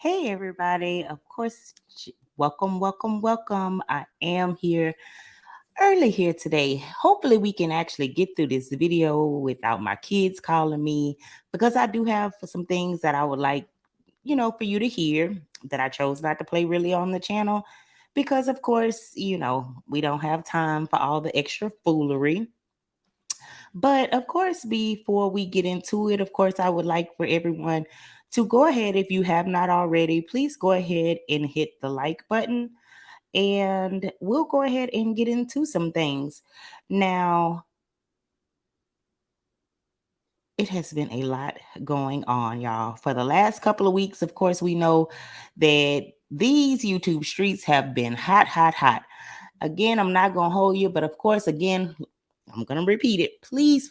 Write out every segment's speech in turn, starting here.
Hey, everybody. Of course, welcome. I am here early here today. Hopefully, we can actually get through this video without my kids calling me because I do have some things that I would like, for you to hear that I chose not to play really on the channel because, of course, we don't have time for all the extra foolery. But of course, before we get into it, of course, I would like for everyone to go ahead, if you have not already, please go ahead and hit the like button and we'll go ahead and get into some things. Now, it has been a lot going on, y'all. For the last couple of weeks, of course, we know that these YouTube streets have been hot. Again, I'm not going to hold you, but of course, again, I'm going to repeat it. Please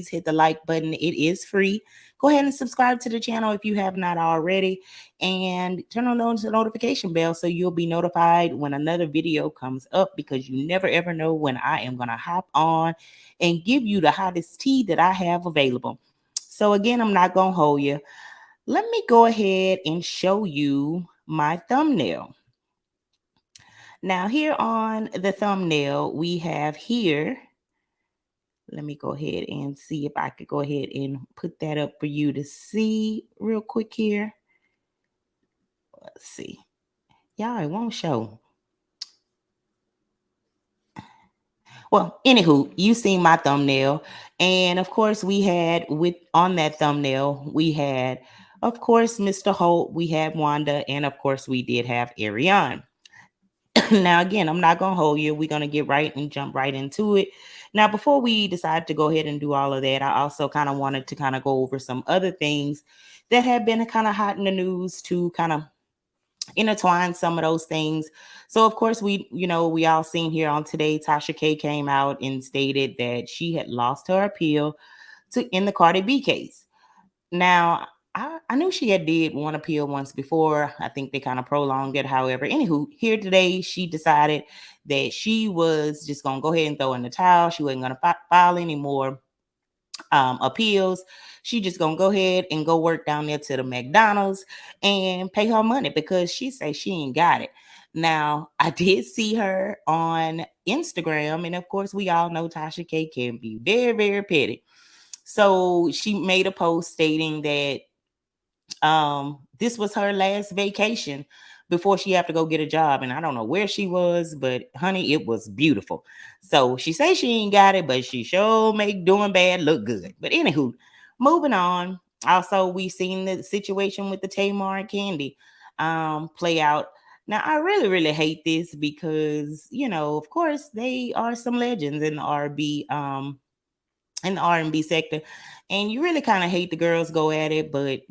hit the like button. It is free. Go ahead and subscribe to the channel if you have not already and turn on the notification bell so you'll be notified when another video comes up because you never ever know when I am going to hop on and give you the hottest tea that I have available. So again, I'm not going to hold you. Let me go ahead and show you my thumbnail. Now here on the thumbnail, we have here, let me go ahead and see if I could go ahead and put that up for you to see real quick here. Let's see. Y'all, it won't show. Well, anywho, you seen my thumbnail. And of course, we had on that thumbnail, we had, of course, Mr. Holt, we had Wanda, and of course, we did have Ariane. Now, again, I'm not going to hold you. We're going to get right and jump right into it. Now, before we decide to go ahead and do all of that, I also kind of wanted to kind of go over some other things that have been kind of hot in the news to kind of intertwine some of those things. So, of course, we all seen here on today, Tasha K came out and stated that she had lost her appeal in the Cardi B case. Now, I knew she had did one appeal once before. I think they kind of prolonged it. However, anywho, here today, she decided that she was just going to go ahead and throw in the towel. She wasn't going to file any more appeals. She just going to go ahead and go work down there to the McDonald's and pay her money because she say she ain't got it. Now, I did see her on Instagram. And of course, we all know Tasha K can be very, very petty. So she made a post stating that this was her last vacation before she had to go get a job. And I don't know where she was, but honey, it was beautiful. So she say she ain't got it, but she sure make doing bad look good. But anywho, moving on. Also, we seen the situation with the Tamar and Kandi play out. Now, I really, really hate this because, of course, they are some legends in the R&B sector, and you really kind of hate the girls go at it, but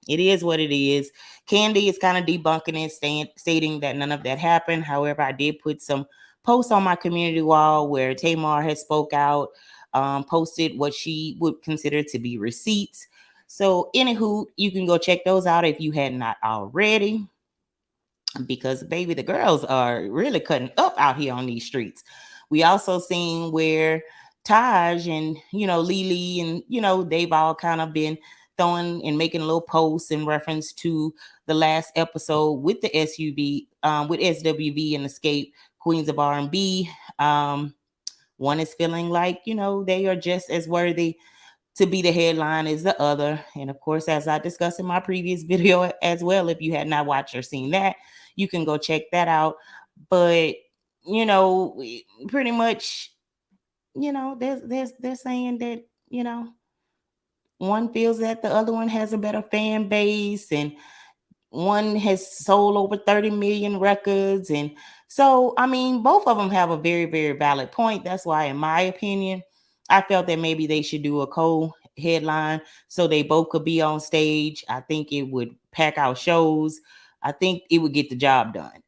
it is what it is. Kandi is kind of debunking it, stating that none of that happened. However, I did put some posts on my community wall where Tamar has spoke out, posted what she would consider to be receipts. So anywho, you can go check those out if you had not already, because baby, the girls are really cutting up out here on these streets. We also seen where Taj and Lily and they've all kind of been throwing and making little posts in reference to the last episode with the SUV, with SWV and Escape, Queens of R&B. One is feeling like they are just as worthy to be the headline as the other. And of course, as I discussed in my previous video as well, if you had not watched or seen that, you can go check that out. But pretty much, they're saying that one feels that the other one has a better fan base, and one has sold over 30 million records. And so, I mean, both of them have a very, very valid point. That's why, in my opinion, I felt that maybe they should do a co-headline so they both could be on stage. I think it would pack out shows. I think it would get the job done.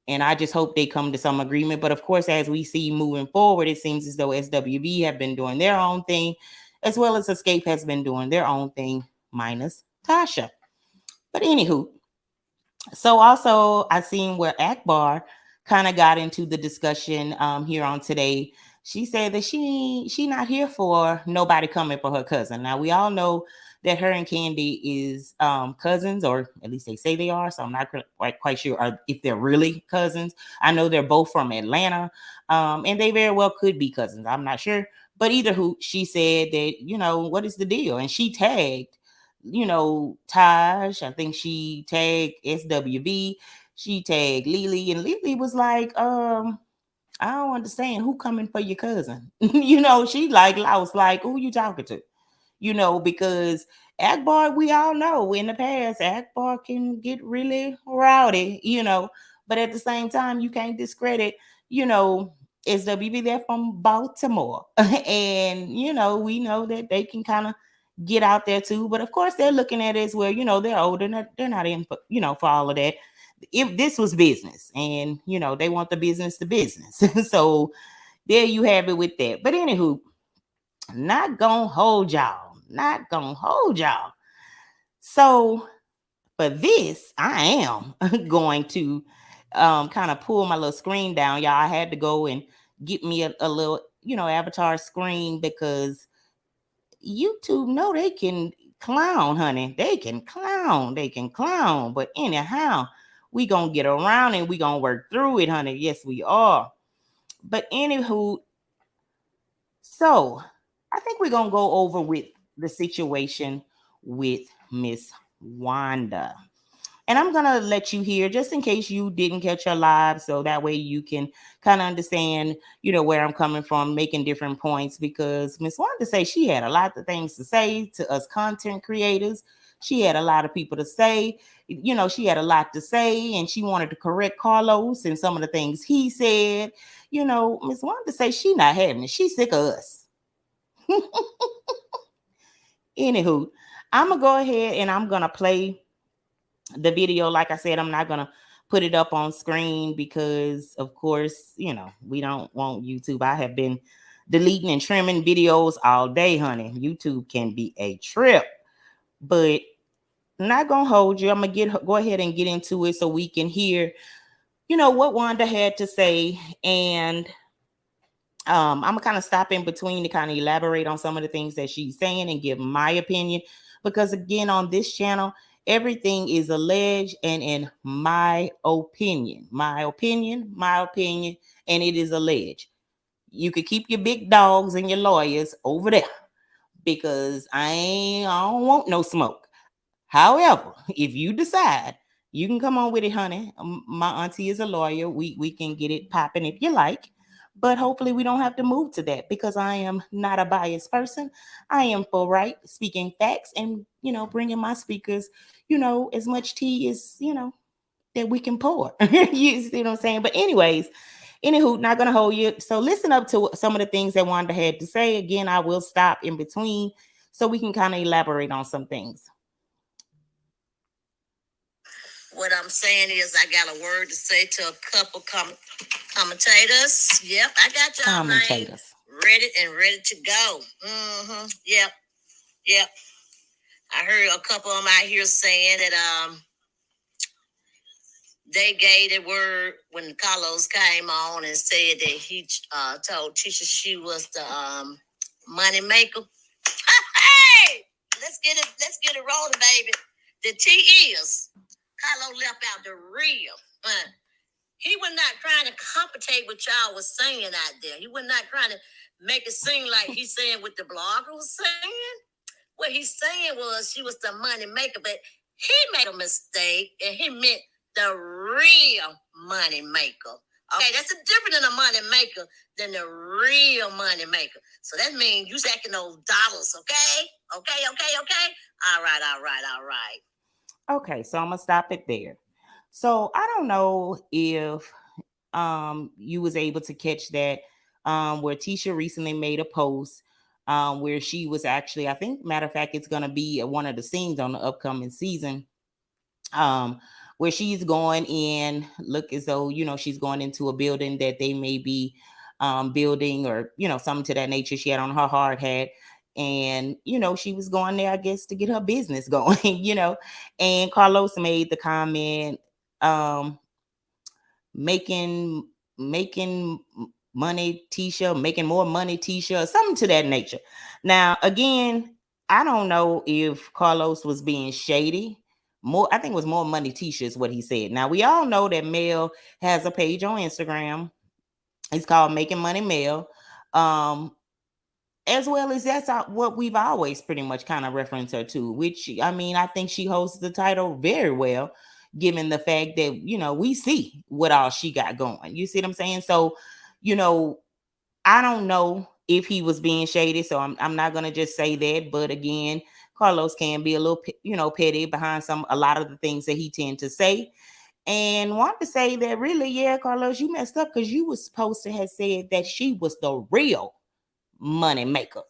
And I just hope they come to some agreement. But of course, as we see moving forward, it seems as though SWV have been doing their own thing, as well as Escape has been doing their own thing, minus Tasha. But anywho, so also I seen where Akbar kind of got into the discussion here on today. She said that she not here for nobody coming for her cousin. Now we all know that her and Kandi is cousins, or at least they say they are. So I'm not quite sure if they're really cousins. I know they're both from Atlanta, and they very well could be cousins. I'm not sure. But either who, she said that, what is the deal? And she tagged, Taj. I think she tagged SWV. She tagged Lily, and Lily was like, I don't understand who coming for your cousin. She like, I was like, who you talking to? Because Akbar, we all know in the past, Akbar can get really rowdy, but at the same time, you can't discredit, you know, SWB, they're from Baltimore. And, we know that they can kind of get out there too. But of course, they're looking at it as well, they're older, they're not in, for all of that. If this was business and, they want the business to business. So there you have it with that. But anywho, not gonna hold y'all. Not gonna hold y'all. So for this, I am going to kind of pull my little screen down. Y'all, I had to go and get me a little, avatar screen because YouTube know they can clown, honey. They can clown. They can clown. But anyhow, we gonna get around and we gonna work through it, honey. Yes, we are. But anywho, so I think we're gonna go over with the situation with Miss Wanda. And I'm gonna let you hear just in case you didn't catch her live, so that way you can kind of understand, where I'm coming from, making different points. Because Miss Wanda say she had a lot of things to say to us content creators. She had a lot of people to say, she had a lot to say, and she wanted to correct Carlos and some of the things he said. Miss Wanda say she not having it. She's sick of us. Anywho, I'm gonna go ahead and I'm gonna play the video. Like I said, I'm not gonna put it up on screen because of course, we don't want YouTube. I have been deleting and trimming videos all day, honey. YouTube can be a trip. But I'm not gonna hold you. I'm gonna go ahead and get into it so we can hear, what Wanda had to say. And I'm gonna kind of stop in between to kind of elaborate on some of the things that she's saying and give my opinion. Because again, on this channel, everything is alleged and in my opinion, and it is alleged. You could keep your big dogs and your lawyers over there because I don't want no smoke. However, if you decide, you can come on with it, honey. My auntie is a lawyer. We can get it popping if you like. But hopefully we don't have to move to that because I am not a biased person. I am for right, speaking facts and, bringing my speakers, as much tea as, that we can pour. You see what I'm saying? But anyways, anywho, not going to hold you. So listen up to some of the things that Wanda had to say. Again, I will stop in between so we can kind of elaborate on some things. What I'm saying is, I got a word to say to a couple commentators. Yep, I got y'all commentators ready to go. Yep. I heard a couple of them out here saying that they gave the word when Carlos came on and said that he told Tisha she was the money maker. Hey, let's get it rolling, baby. The tea is Carlos left out the real. He was not trying to compensate what y'all was saying out there. He was not trying to make it seem like he's saying what the blogger was saying. What he's saying was she was the money maker, but he made a mistake and he meant the real money maker. Okay, that's a different than a money maker than the real money maker. So that means you stacking those dollars, okay? Okay. All right. Okay, so I'm gonna stop it there. So I don't know if you was able to catch that where Tisha recently made a post where she was actually, I think, matter of fact, it's gonna be one of the scenes on the upcoming season where she's going in, look as though, she's going into a building that they may be building or, something to that nature. She had on her hard hat. And, she was going there, I guess, to get her business going, And Carlos made the comment, making money, Tisha, making more money, Tisha, something to that nature. Now, again, I don't know if Carlos was being shady. More, I think it was more money Tisha is what he said. Now we all know that Mel has a page on Instagram. It's called Making Money Mel. Um, as well as that's what we've always pretty much kind of referenced her to, which I mean, I think she holds the title very well, given the fact that, we see what all she got going. You see what I'm saying? So, you know, I don't know if he was being shady, so I'm not gonna just say that. But again, Carlos can be a little, petty behind a lot of the things that he tend to say, and want to say that really, yeah, Carlos, you messed up because you was supposed to have said that she was the real money maker.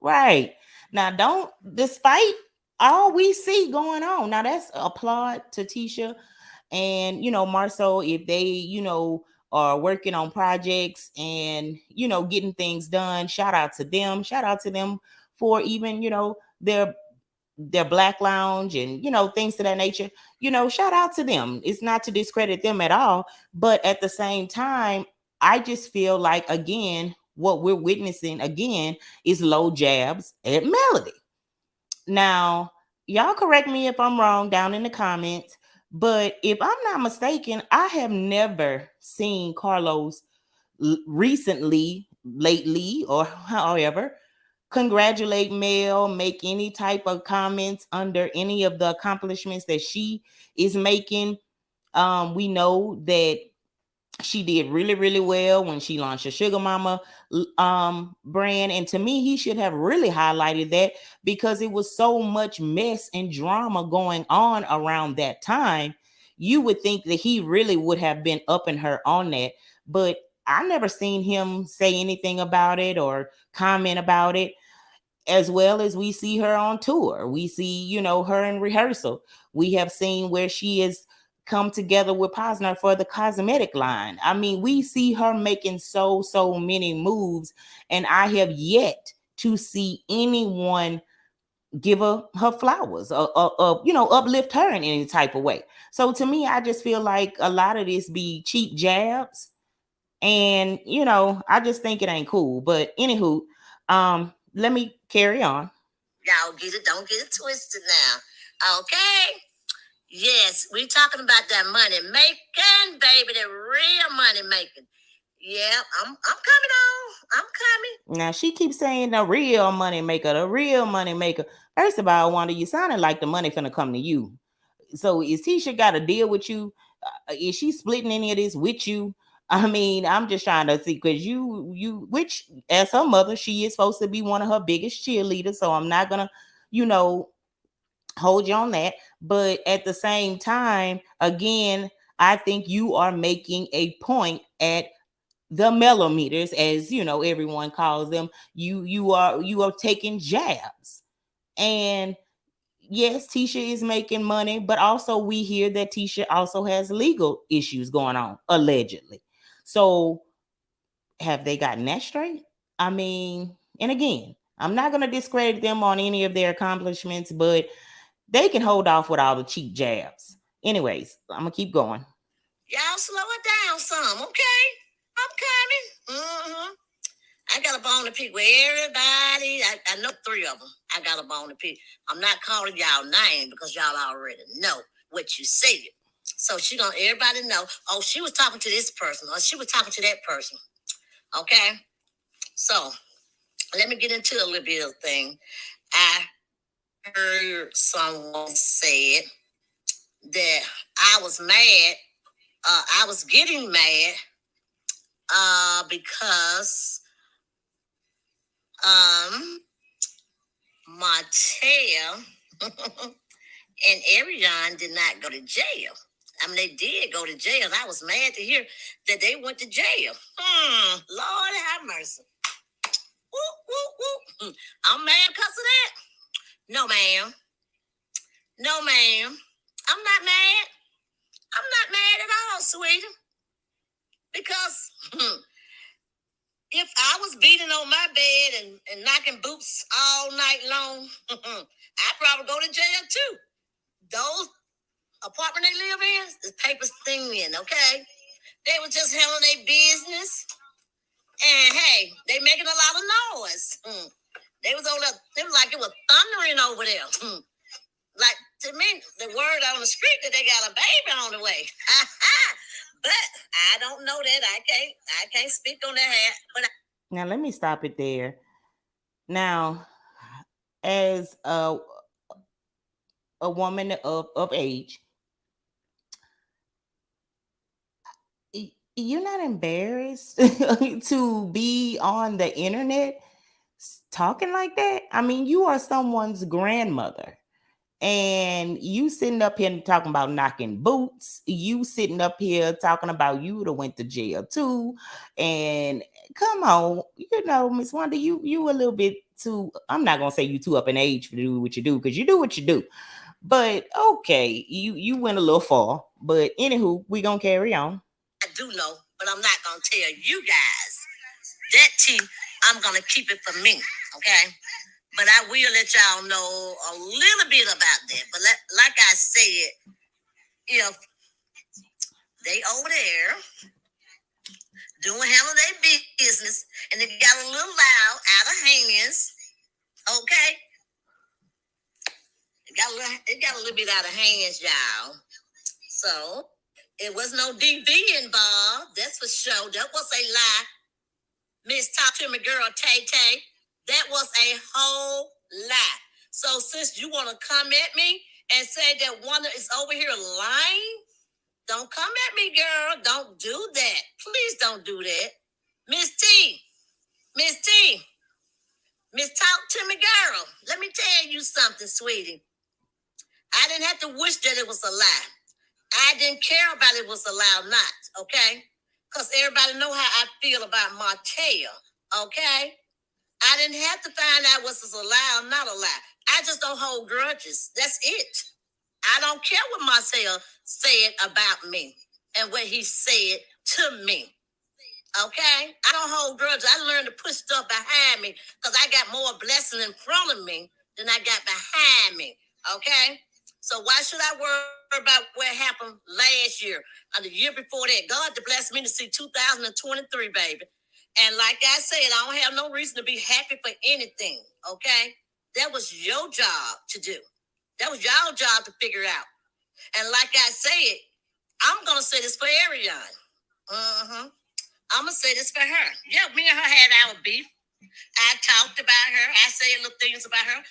Right. Now, don't, despite all we see going on, now that's applaud to Tisha and, Marcel, if they, are working on projects and, getting things done. Shout out to them. Shout out to them for even, their black lounge and, things to that nature. Shout out to them. It's not to discredit them at all. But at the same time, I just feel like, again, what we're witnessing again is low jabs at Melody. Now, y'all correct me if I'm wrong down in the comments, but if I'm not mistaken, I have never seen Carlos recently, lately, or however, congratulate Mel, make any type of comments under any of the accomplishments that she is making. We know that she did really, really well when she launched a Sugar Mama brand. And to me, he should have really highlighted that because it was so much mess and drama going on around that time. You would think that he really would have been upping her on that. But I never seen him say anything about it or comment about it, as well as we see her on tour. We see, her in rehearsal. We have seen where she has come together with Posner for the cosmetic line. I mean, we see her making so many moves, and I have yet to see anyone give her flowers or uplift her in any type of way. So to me, I just feel like a lot of this be cheap jabs, and I just think it ain't cool. But anywho, let me carry on. Y'all get it, don't get it twisted now. Okay. Yes, we talking about that money making, baby, the real money making. Yeah, I'm coming on. I'm coming. Now she keeps saying the real money maker, the real money maker. First of all, Wanda, you sounding like the money finna come to you. So is Tisha got to deal with you? Is she splitting any of this with you? I mean, I'm just trying to see because which as her mother, she is supposed to be one of her biggest cheerleaders. So I'm not gonna, you know, hold you on that. But at the same time, again, I think you are making a point at the millimeters, as everyone calls them. You are taking jabs, and yes, Tisha is making money, but also we hear that Tisha also has legal issues going on, allegedly. So have they gotten that straight? I mean, and again, I'm not going to discredit them on any of their accomplishments, but they can hold off with all the cheap jabs. Anyways, I'm going to keep going. Y'all slow it down some, okay? I'm coming. I got a bone to pick with everybody. I know three of them. I got a bone to pick. I'm not calling y'all name because y'all already know what you said. So everybody know, oh, she was talking to this person or she was talking to that person. Okay? So let me get into a little bit of thing. I heard someone said that I was mad. I was getting mad because Martell and Ariane did not go to jail. I mean, they did go to jail. I was mad to hear that they went to jail. Lord have mercy. Whoop, whoop, whoop. I'm mad because of that. No, ma'am. No, ma'am. I'm not mad. I'm not mad at all, sweetie. Because if I was beating on my bed and knocking boots all night long, I'd probably go to jail too. Those apartment they live in, the papers thing in, okay? They were just handling their business. And hey, they making a lot of noise. They was on the, it was like it was thundering over there. Like to me, the word on the street that they got a baby on the way. But I don't know that. I can't speak on that. But Now let me stop it there. Now, as a woman of age, you're not embarrassed to be on the internet talking like that? I mean, you are someone's grandmother. And you sitting up here talking about knocking boots. You sitting up here talking about you would have went to jail too. And come on, Miss Wanda, you a little bit too. I'm not gonna say you too up in age to do what you do, because you do what you do. But okay, you went a little far. But anywho, we gonna carry on. I do know, but I'm not gonna tell you guys. That tea, I'm gonna keep it for me, okay? But I will let y'all know a little bit about that. But like I said, if they over there doing handle their business and they got a little loud, out of hands, okay? It got a little bit out of hands, y'all. So it was no DV involved. That's for sure. That was a lie. Miss Talk to Me Girl Tay Tay. That was a whole lie. So since you want to come at me and say that Wanda is over here lying, don't come at me, girl. Don't do that. Please don't do that. Miss T, Miss T, Miss Talk to Me Girl. Let me tell you something, sweetie. I didn't have to wish that it was a lie. I didn't care about it was a lie or not, okay? Because everybody know how I feel about Martell, okay? I didn't have to find out was this a lie or not a lie. I just don't hold grudges. That's it. I don't care what Martell said about me and what he said to me. Okay? I don't hold grudges. I learned to put stuff behind me because I got more blessing in front of me than I got behind me. Okay? So why should I worry about what happened last year or the year before that? God to bless me to see 2023, baby. And like I said, I don't have no reason to be happy for anything. Okay? That was your job to do. That was your job to figure out. And like I said, I'm going to say this for Ariane. I'm going to say this for her. Yeah, me and her had our beef. I talked about her. I said little things about her.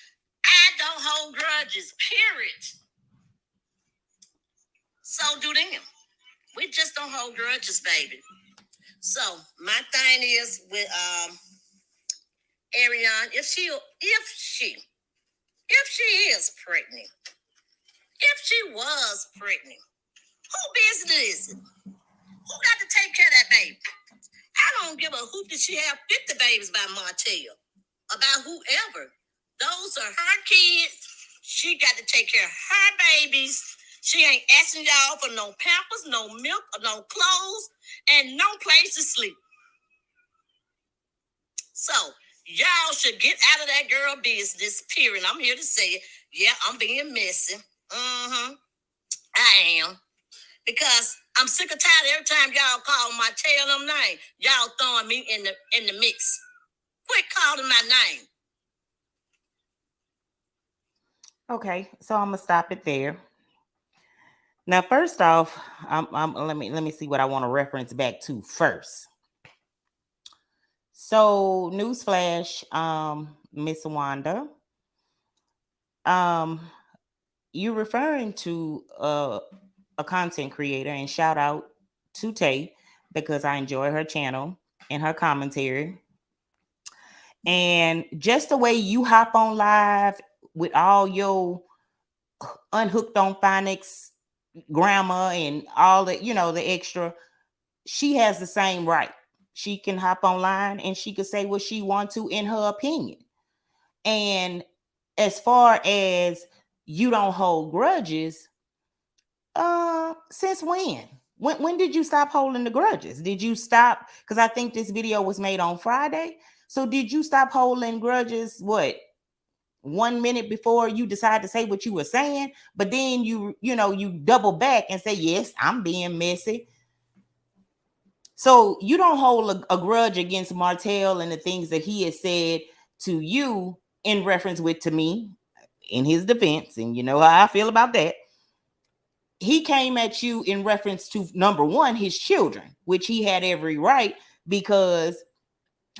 I don't hold grudges, period. So do them. We just don't hold grudges, baby. So my thing is with Ariane, if she is pregnant, if she was pregnant, who business is it? Who got to take care of that baby? I don't give a hoot that she have 50 babies by Martell. About whoever. Those are her kids. She got to take care of her babies. She ain't asking y'all for no pampers, no milk, or no clothes, and no place to sleep. So y'all should get out of that girl business, period. I'm here to say it. Yeah, I'm being messy. I am. Because I'm sick of tired every time y'all call my tail them name. Y'all throwing me in the mix. Quit calling my name. Okay, so I'm gonna stop it there. Now, first off, let me see what I want to reference back to first. So, newsflash, Miss Wanda, you referring to a content creator, and shout out to Tay because I enjoy her channel and her commentary. And just the way you hop on live with all your unhooked on phonics grammar and all the, the extra, she has the same right. She can hop online and she could say what she wants to in her opinion. And as far as you don't hold grudges, since when? When did you stop holding the grudges? Did you stop? Because I think this video was made on Friday. So did you stop holding grudges? What? 1 minute before you decide to say what you were saying, but then you double back and say, yes, I'm being messy. So you don't hold a grudge against Martell and the things that he has said to you in reference with, to me, in his defense, and you know how I feel about that, he came at you in reference to, number one, his children, which he had every right, because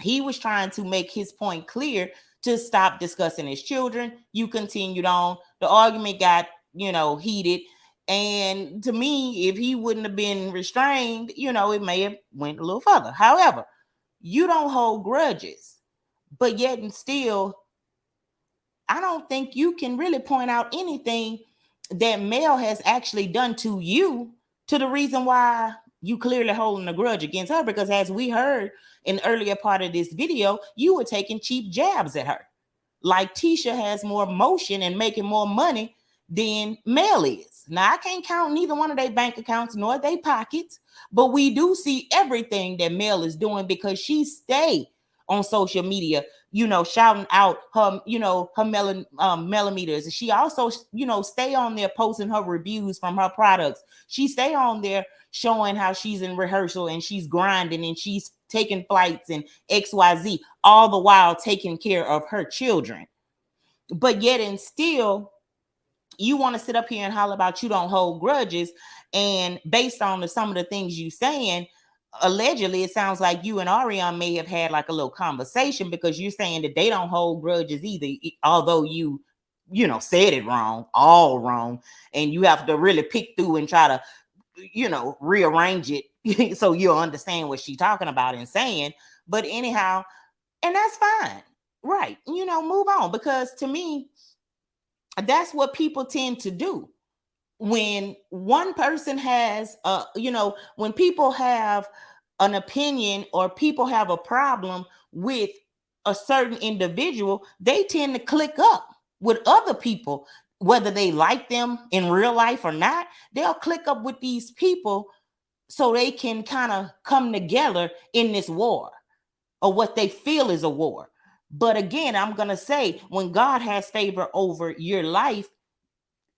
he was trying to make his point clear to stop discussing his children. You continued on. The argument got, heated. And to me, if he wouldn't have been restrained, it may have went a little further. However, you don't hold grudges, but yet and still, I don't think you can really point out anything that Mel has actually done to you to the reason why you clearly holding a grudge against her. Because as we heard in the earlier part of this video, you were taking cheap jabs at her. Like Tisha has more motion and making more money than Mel is. Now, I can't count neither one of their bank accounts nor their pockets, but we do see everything that Mel is doing because she stay on social media, shouting out her, her millimeters. She also, stay on there posting her reviews from her products. She stay on there showing how she's in rehearsal and she's grinding and she's taking flights and XYZ, all the while taking care of her children. But yet and still, you want to sit up here and holler about you don't hold grudges. And based on some of the things you saying, allegedly, it sounds like you and Ariane may have had like a little conversation, because you're saying that they don't hold grudges either, although you said it wrong, all wrong. And you have to really pick through and try to, rearrange it so you'll understand what she's talking about and saying. But anyhow, and that's fine. Right. Move on. Because to me, that's what people tend to do. When one person has, when people have an opinion or people have a problem with a certain individual, they tend to click up with other people, whether they like them in real life or not. They'll click up with these people so they can kind of come together in this war, or what they feel is a war. But again, I'm going to say, when God has favor over your life,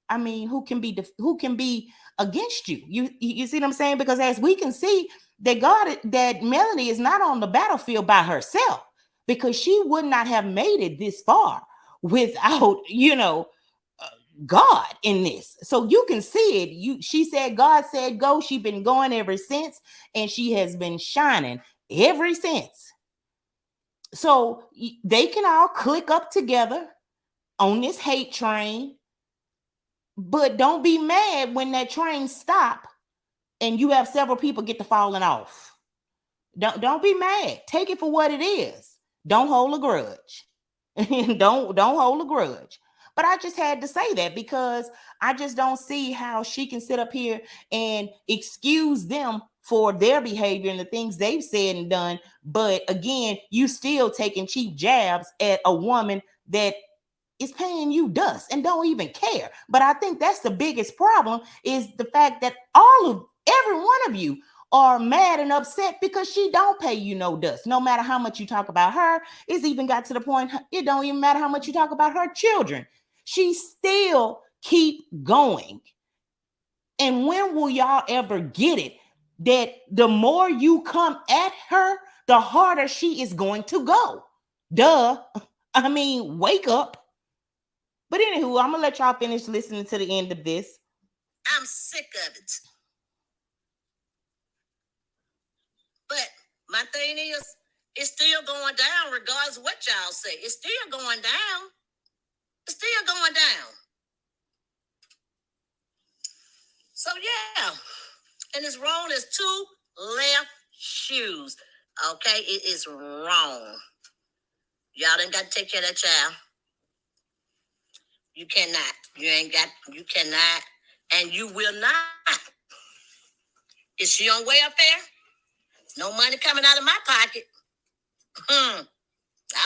I mean, who can be against you? You see what I'm saying? Because as we can see, that Melanie is not on the battlefield by herself, because she would not have made it this far without, God in this. So you can see it. She said, God said go. She's been going ever since, and she has been shining ever since. So they can all click up together on this hate train. But don't be mad when that train stop and you have several people get to falling off. Don't be mad. Take it for what it is. Don't hold a grudge. don't hold a grudge. But I just had to say that, because I just don't see how she can sit up here and excuse them for their behavior and the things they've said and done. But again, you still taking cheap jabs at a woman that is paying you dust and don't even care. But I think that's the biggest problem, is the fact that every one of you are mad and upset because she don't pay you no dust. No matter how much you talk about her, it's even got to the point, it don't even matter how much you talk about her children. She still keep going. And when will y'all ever get it that the more you come at her, the harder she is going to go? Duh. I mean, wake up. But anywho, I'm going to let y'all finish listening to the end of this. I'm sick of it. But my thing is, it's still going down regardless of what y'all say. It's still going down. It's still going down. So, yeah. And it's wrong as two left shoes. Okay? It is wrong. Y'all done got to take care of that child. You cannot. You cannot. And you will not. Is she on welfare? No money coming out of my pocket. I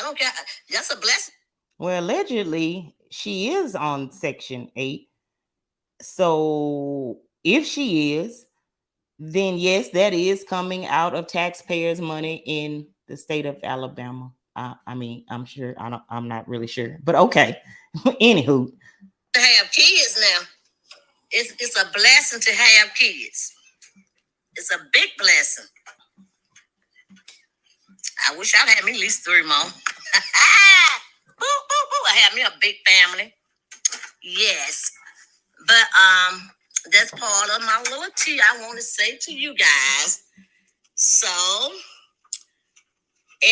don't care. That's a blessing. Well, allegedly, she is on Section 8. So if she is, then yes, that is coming out of taxpayers' money in the state of Alabama. I mean, I'm sure. I'm not really sure, but okay. Anywho, to have kids now, it's a blessing to have kids. It's a big blessing. I wish I'd have me at least 3 more. I have me a big family. Yes. But that's part of my little tea I want to say to you guys. So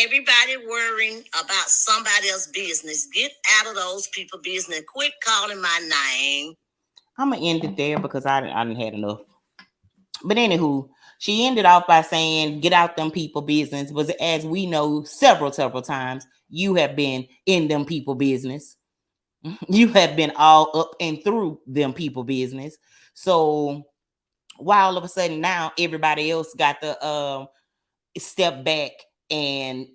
everybody worrying about somebody else's business. Get out of those people business. Quit calling my name. I'm gonna end it there because I didn't had enough. But anywho, she ended off by saying, "Get out them people business." But as we know, several times, you have been in them people business. You have been all up and through them people business. So why all of a sudden now everybody else got the step back and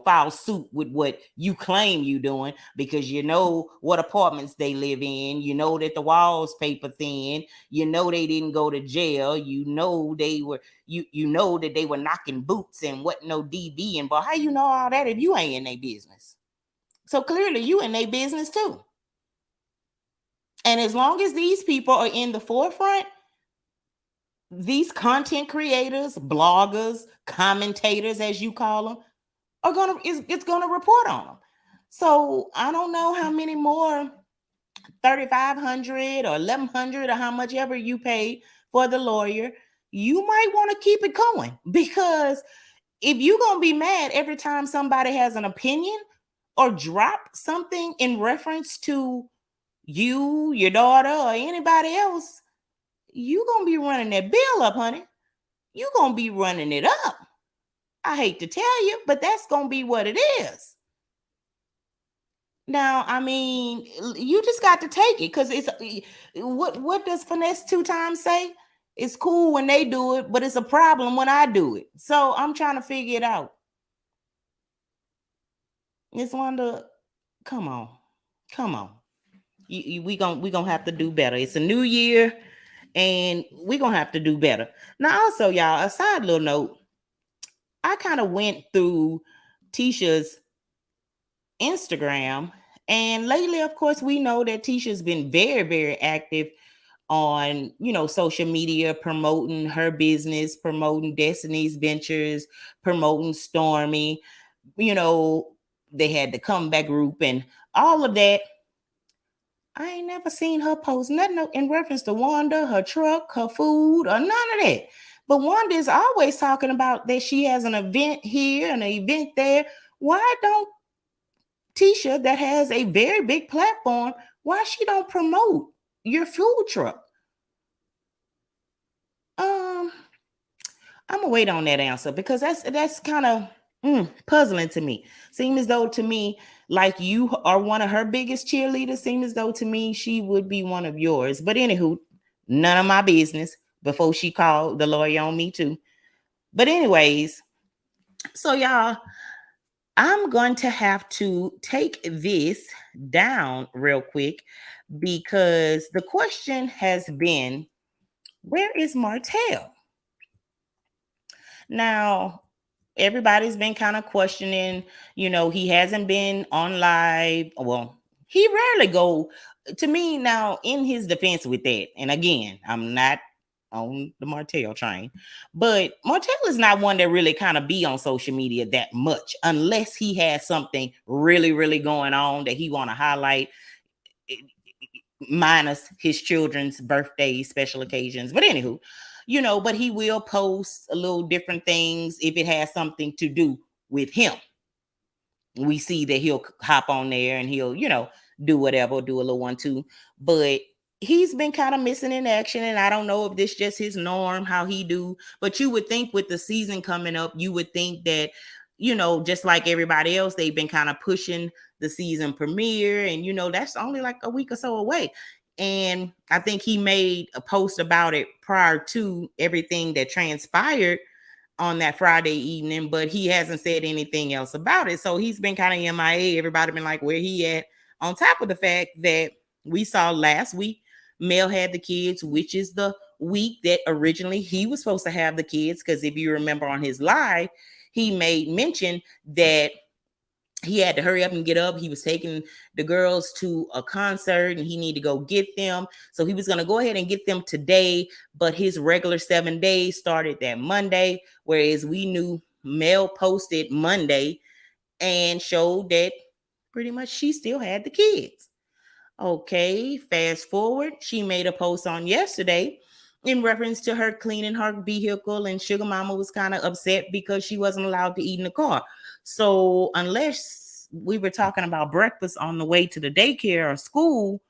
file suit with what you claim you doing, because you know what apartments they live in, you know that the walls paper thin, you know they didn't go to jail, you know they were you know that they were knocking boots and what no DV, and but how you know all that if you ain't in their business? So clearly you in their business too. And as long as these people are in the forefront, these content creators, bloggers, commentators, as you call them, are it's gonna report on them. So I don't know how many more 3,500 or 1,100 or how much ever you paid for the lawyer. You might want to keep it going, because if you're gonna be mad every time somebody has an opinion or drop something in reference to you, your daughter, or anybody else, you gonna be running that bill up, honey. You gonna be running it up. I hate to tell you, but that's gonna be what it is. Now, I mean, you just got to take it, because it's what does finesse two times say? It's cool when they do it, but it's a problem when I do it. So I'm trying to figure it out. It's Wanda, come on, come on. We gonna have to do better. It's a new year, and we gonna have to do better. Now, also, y'all, a side little note. I kind of went through Tisha's Instagram, and lately, of course, we know that Tisha's been very active on social media, promoting her business, promoting Destiny's Ventures, promoting Stormy. you know they had the comeback group and all of that. I ain't never seen her post nothing in reference to Wanda, her truck, her food, or none of that. But Wanda is always talking about that she has an event here and an event there. Why don't Tisha, that has a very big platform, why she don't promote your food truck? Um, I'm gonna wait on that answer, because that's kind of puzzling to me. Seem as though to me, like you are one of her biggest cheerleaders. Seem as though to me she would be one of yours. But anywho, none of my business. Before she called the lawyer on me too. But anyways, so y'all, I'm going to have to take this down real quick, because the question has been, where is Martell? Now, everybody's been kind of questioning, he hasn't been on live. Well, he rarely go, to me now, in his defense with that. And again, I'm not on the Martell train, but Martell is not one that really kind of be on social media that much, unless he has something really going on that he want to highlight, minus his children's birthdays, special occasions. But anywho, but he will post a little different things if it has something to do with him. We see that he'll hop on there and he'll, do whatever, do a little one too. But he's been kind of missing in action, and I don't know if this just his norm, how he do. But you would think with the season coming up, you would think that, just like everybody else, they've been kind of pushing the season premiere, and that's only like a week or so away. And I think he made a post about it prior to everything that transpired on that Friday evening, but he hasn't said anything else about it. So he's been kind of MIA. Everybody been like, where he at? On top of the fact that we saw last week, Mel had the kids, which is the week that originally he was supposed to have the kids. Because if you remember on his live, he made mention that he had to hurry up and get up. He was taking the girls to a concert and he needed to go get them. So he was going to go ahead and get them today, but his regular 7 days started that Monday, whereas we knew Mel posted Monday and showed that pretty much she still had the kids. Okay, fast forward, she made a post on yesterday in reference to her cleaning her vehicle, and Sugar Mama was kind of upset because she wasn't allowed to eat in the car. So, unless we were talking about breakfast on the way to the daycare or school,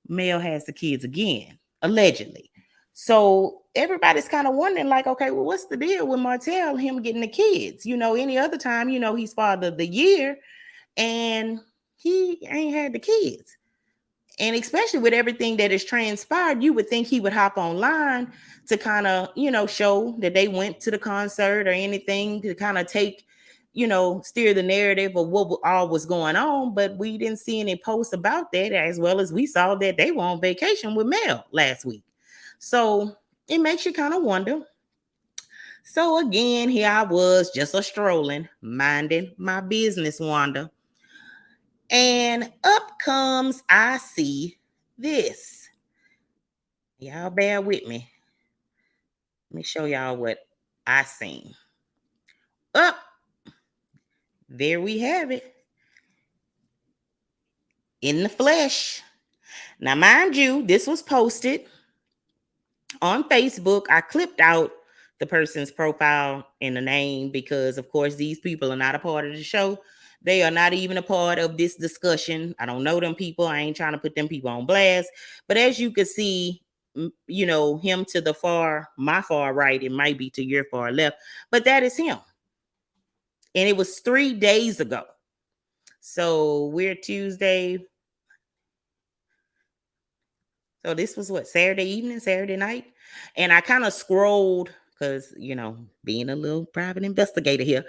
Mel has the kids again, allegedly. So, everybody's kind of wondering, like, okay, well, what's the deal with Martell, him getting the kids? Any other time, he's father of the year and he ain't had the kids. And especially with everything that has transpired, you would think he would hop online to kind of, show that they went to the concert or anything to kind of take, steer the narrative of what all was going on. But we didn't see any posts about that, as well as we saw that they were on vacation with Mel last week. So it makes you kind of wonder. So again, here I was just a strolling, minding my business, Wanda. And up comes I see this. Y'all bear with me. Let me show y'all what I seen. Up, there we have it. In the flesh. Now, mind you, this was posted on Facebook. I clipped out the person's profile and the name because, of course, these people are not a part of the show. They are not even a part of this discussion. I don't know them people. I ain't trying to put them people on blast. But as you can see, him to the my far right, it might be to your far left, but that is him. And it was 3 days ago. So we're Tuesday. So this was what, Saturday evening, Saturday night? And I kind of scrolled because, being a little private investigator here,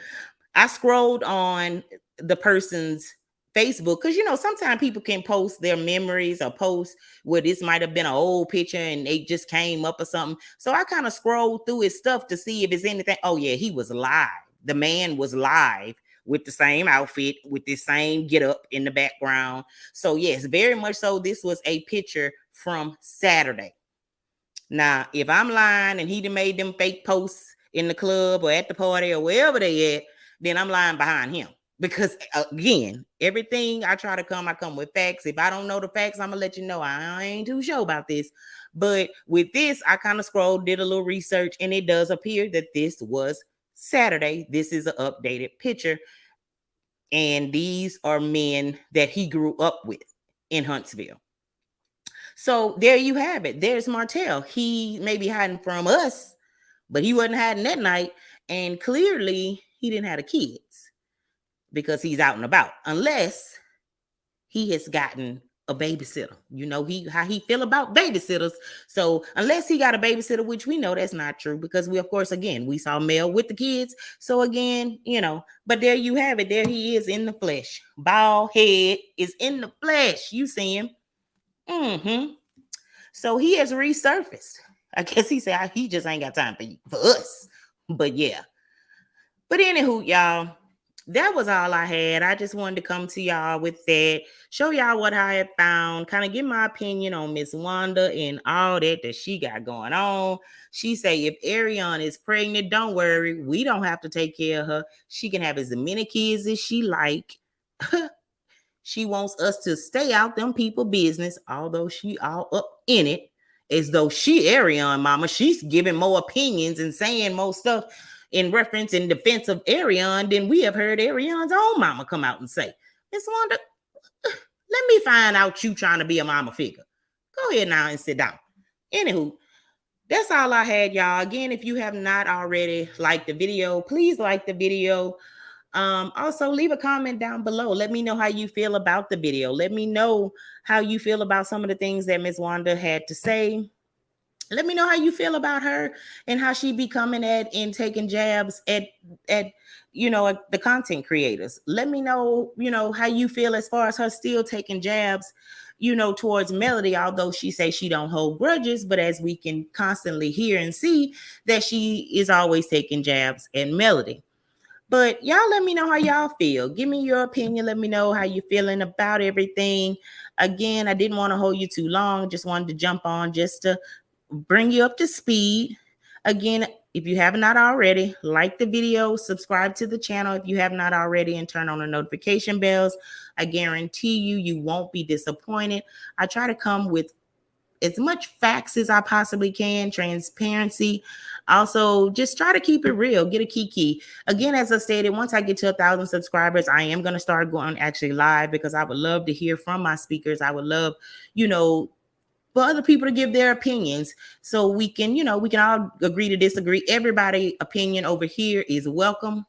I scrolled on the person's Facebook because, sometimes people can post their memories or post where this might have been an old picture and they just came up or something. So I kind of scrolled through his stuff to see if it's anything. Oh, yeah, he was live. The man was live with the same outfit, with the same get up in the background. So, yes, very much so. This was a picture from Saturday. Now, if I'm lying and he done made them fake posts in the club or at the party or wherever they at, then I'm lying behind him. Because again, everything I try to I come with facts. If I don't know the facts, I'm gonna let you know. I ain't too sure about this. But with this, I kind of scrolled, did a little research, and it does appear that this was Saturday. This is an updated picture. And these are men that he grew up with in Huntsville. So there you have it. There's Martell. He may be hiding from us, but he wasn't hiding that night. And clearly he didn't have the kids because he's out and about, unless he has gotten a babysitter. How he feel about babysitters. So unless he got a babysitter, which we know that's not true, because we, of course, again, we saw Mel with the kids. So again, but there you have it. There he is in the flesh. Bald head is in the flesh. You see him. So he has resurfaced. I guess he said he just ain't got time for us. But yeah. But anywho, y'all, that was all I had. I just wanted to come to y'all with that, show y'all what I had found, kind of give my opinion on Miss Wanda and all that she got going on. She say if Ariana is pregnant, don't worry. We don't have to take care of her. She can have as many kids as she like. She wants us to stay out them people business, although she all up in it, as though she Ariana mama. She's giving more opinions and saying more stuff in reference and defense of Ariana than we have heard Ariana's own mama come out and say. Miss Wanda, let me find out you trying to be a mama figure. Go ahead now and sit down. Anywho, that's all I had, y'all. Again, if you have not already liked the video, please like the video. Also leave a comment down below. Let me know how you feel about the video. Let me know how you feel about some of the things that Miss Wanda had to say. Let me know how you feel about her and how she be coming at and taking jabs at the content creators. Let me know, how you feel as far as her still taking jabs, towards Melody, although she say she don't hold grudges, but as we can constantly hear and see that she is always taking jabs at Melody. But y'all let me know how y'all feel. Give me your opinion. Let me know how you're feeling about everything. Again, I didn't want to hold you too long. Just wanted to jump on just to bring you up to speed. Again, if you have not already, like the video, subscribe to the channel if you have not already, and turn on the notification bells. I guarantee you won't be disappointed. I try to come with as much facts as I possibly can, transparency. Also, just try to keep it real, get a kiki. Again, as I stated, once I get to 1,000 subscribers, I am going to start going actually live, because I would love to hear from my speakers. I would love, for other people to give their opinions, so we can, we can all agree to disagree. Everybody opinion over here is welcome.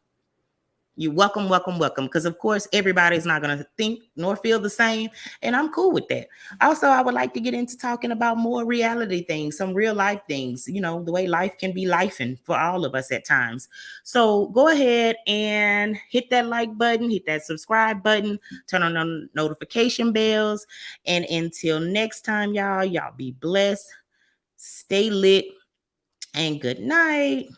You're welcome, welcome, welcome. Because of course, everybody's not going to think nor feel the same. And I'm cool with that. Also, I would like to get into talking about more reality things, some real life things, the way life can be lifing for all of us at times. So go ahead and hit that like button, hit that subscribe button, turn on the notification bells. And until next time, y'all be blessed, stay lit, and good night.